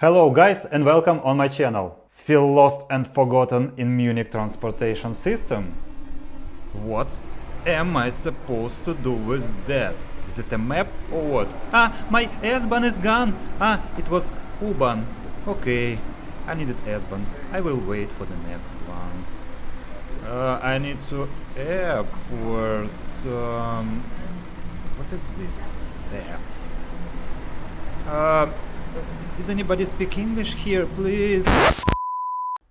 Hello guys and welcome on my channel. Feel lost and forgotten in Munich transportation system? What am I supposed to do with that? Is it a map or what? My s-bahn is gone! It was u-bahn. Okay, I needed s-bahn. I will wait for the next one. I need to airport. What is this? SAF. Is anybody speak English here, please?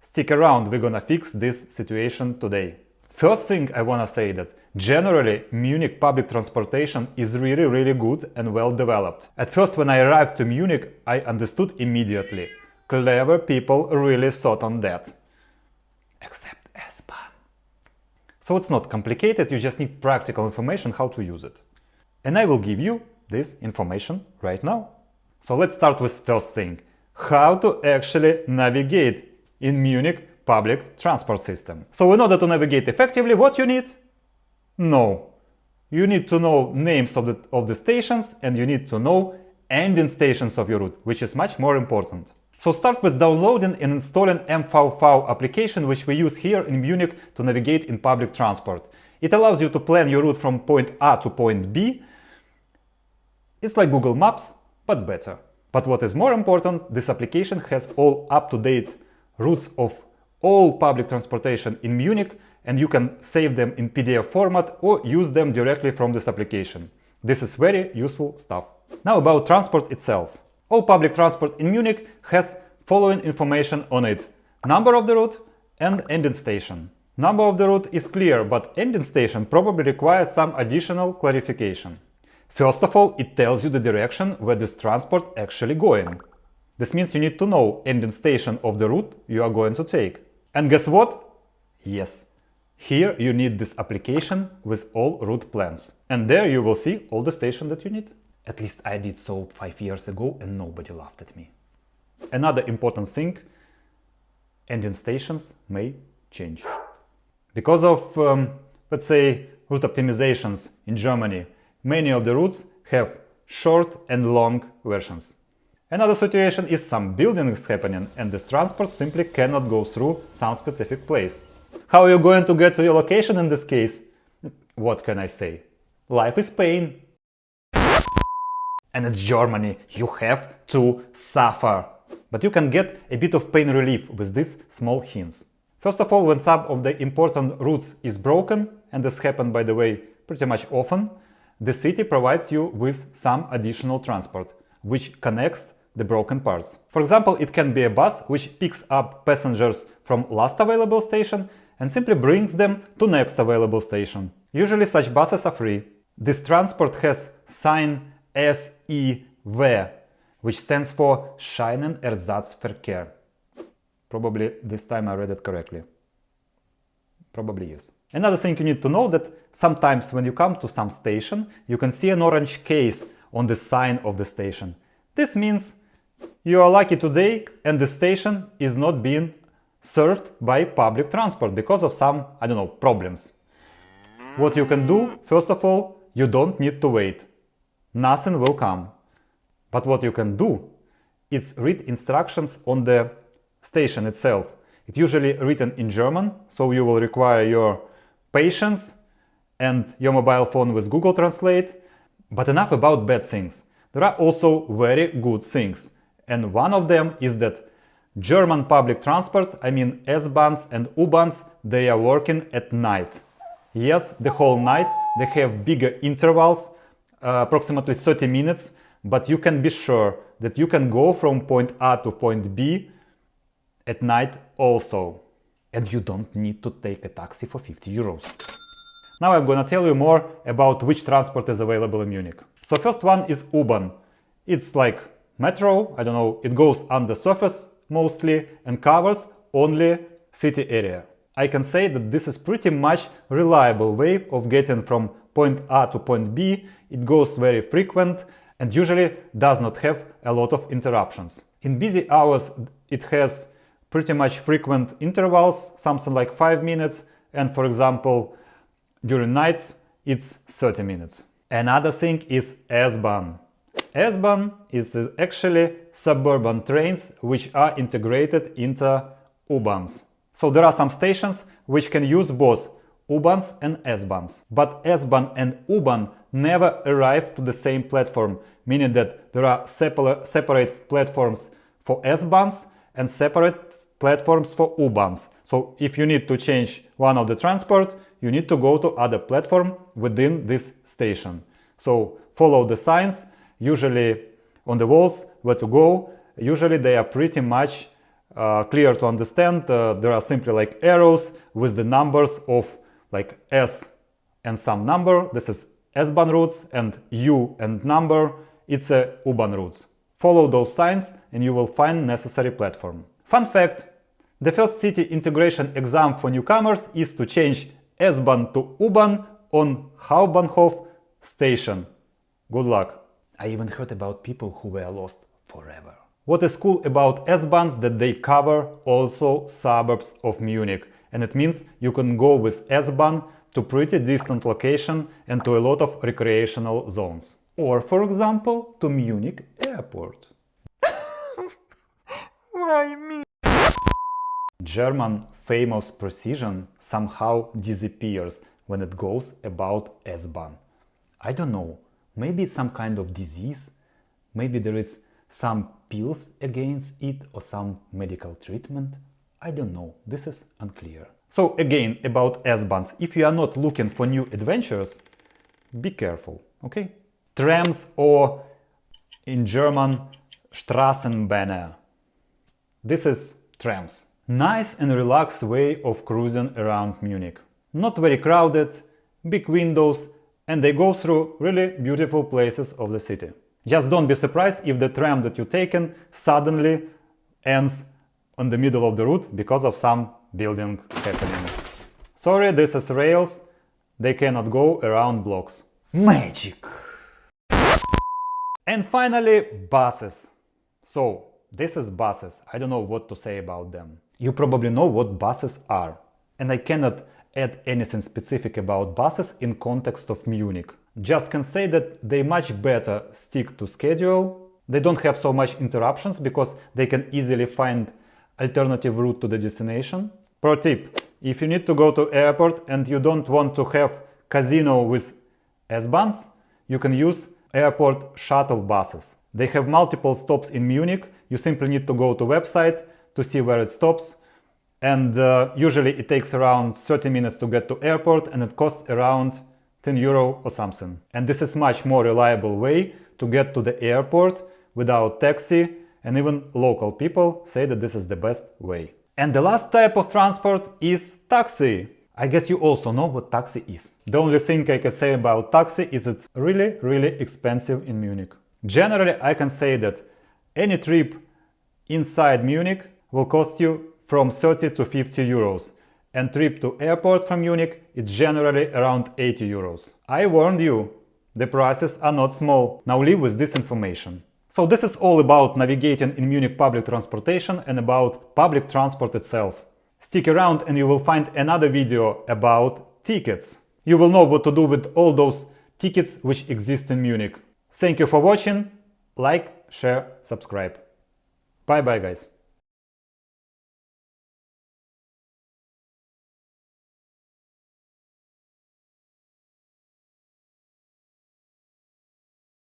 Stick around, we're gonna fix this situation today. First thing I wanna say that generally Munich public transportation is really good and well developed. At first when I arrived to Munich I understood immediately. Clever people really thought on that. Except s-bahn. So it's not complicated, you just need practical information how to use it. And I will give you this information right now. So let's start with first thing. How to actually navigate in Munich public transport system. So in order to navigate effectively, what you need? No. You need to know names of the stations and you need to know ending stations of your route, which is much more important. So start with downloading and installing MVV application, which we use here in Munich to navigate in public transport. It allows you to plan your route from point A to point B. It's like Google Maps, but better. But what is more important, this application has all up-to-date routes of all public transportation in Munich, and you can save them in PDF format or use them directly from this application. This is very useful stuff. Now about transport itself. All public transport in Munich has following information on it: number of the route and ending station. Number of the route is clear, but ending station probably requires some additional clarification. First of all, it tells you the direction where this transport actually going. This means you need to know ending station of the route you are going to take. And guess what? Yes, here you need this application with all route plans. And there you will see all the stations that you need. At least I did so 5 years ago and nobody laughed at me. Another important thing, ending stations may change. Because of, let's say, route optimizations in Germany, many of the routes have short and long versions. Another situation is some building is happening and this transport simply cannot go through some specific place. How are you going to get to your location in this case? What can I say? Life is pain. And it's Germany, you have to suffer. But you can get a bit of pain relief with these small hints. First of all, when some of the important routes is broken, and this happens by the way pretty much often, the city provides you with some additional transport, which connects the broken parts. For example, it can be a bus which picks up passengers from last available station and simply brings them to next available station. Usually such buses are free. This transport has sign SEV, which stands for Scheinenersatzverkehr. Probably this time I read it correctly. Probably yes. Another thing you need to know that sometimes when you come to some station, you can see an orange case on the sign of the station. This means you are lucky today and the station is not being served by public transport because of some, I don't know, problems. What you can do, first of all, you don't need to wait. Nothing will come. But what you can do is read instructions on the station itself. It's usually written in German, so you will require your patience and your mobile phone with Google Translate. But enough about bad things. There are also very good things. And one of them is that German public transport, I mean S-bahns and U-bahns, they are working at night. Yes, the whole night. They have bigger intervals, approximately 30 minutes, but you can be sure that you can go from point A to point B at night also. And you don't need to take a taxi for 50 euros. Now I'm gonna tell you more about which transport is available in Munich. So first one is U-bahn. It's like metro, I don't know, it goes on the surface mostly and covers only city area. I can say that this is pretty much reliable way of getting from point A to point B. It goes very frequent and usually does not have a lot of interruptions. In busy hours it has pretty much frequent intervals, something like 5 minutes, and for example, during nights it's 30 minutes. Another thing is S-bahn. S-bahn is actually suburban trains which are integrated into u-bahns. So there are some stations which can use both u-bahns and s-bahns. But s-bahn and u-bahn never arrive to the same platform, meaning that there are separate platforms for s-bahns and separate platforms for u-bahns. So if you need to change one of the transport, you need to go to other platform within this station. So follow the signs, usually on the walls where to go. Usually they are pretty much clear to understand. There are simply like arrows with the numbers of like S and some number. This is S-bahn routes, and U and number, it's a U-bahn routes. Follow those signs and you will find necessary platform. Fun fact, the first city integration exam for newcomers is to change S-bahn to U-bahn on Hauptbahnhof station. Good luck. I even heard about people who were lost forever. What is cool about S-bahns that they cover also suburbs of Munich, and it means you can go with S-bahn to pretty distant location and to a lot of recreational zones. Or, for example, to Munich airport. Why me? German famous precision somehow disappears when it goes about S-bahn. I don't know, maybe it's some kind of disease, maybe there is some pills against it or some medical treatment. I don't know, this is unclear. So again, about S-bahns, if you are not looking for new adventures, be careful, okay? Trams, or in German, Straßenbahnen. This is trams. Nice and relaxed way of cruising around Munich. Not very crowded, big windows, and they go through really beautiful places of the city. Just don't be surprised if the tram that you've taken suddenly ends on the middle of the route because of some building happening. Sorry, this is rails, they cannot go around blocks. Magic! And finally, buses. So, this is buses. I don't know what to say about them. You probably know what buses are. And I cannot add anything specific about buses in context of Munich. Just can say that they much better stick to schedule. They don't have so much interruptions because they can easily find alternative route to the destination. Pro tip, if you need to go to airport and you don't want to have casino with S-bahns, you can use airport shuttle buses. They have multiple stops in Munich. You simply need to go to website to see where it stops. And usually it takes around 30 minutes to get to airport, and it costs around 10 euro or something. And this is much more reliable way to get to the airport without taxi, and even local people say that this is the best way. And the last type of transport is taxi. I guess you also know what taxi is. The only thing I can say about taxi is it's really expensive in Munich. Generally, I can say that any trip inside Munich will cost you from 30 to 50 euros. And trip to airport from Munich, it's generally around 80 euros. I warned you, the prices are not small. Now live with this information. So this is all about navigating in Munich public transportation and about public transport itself. Stick around and you will find another video about tickets. You will know what to do with all those tickets which exist in Munich. Thank you for watching. Like, share, subscribe. Bye bye guys.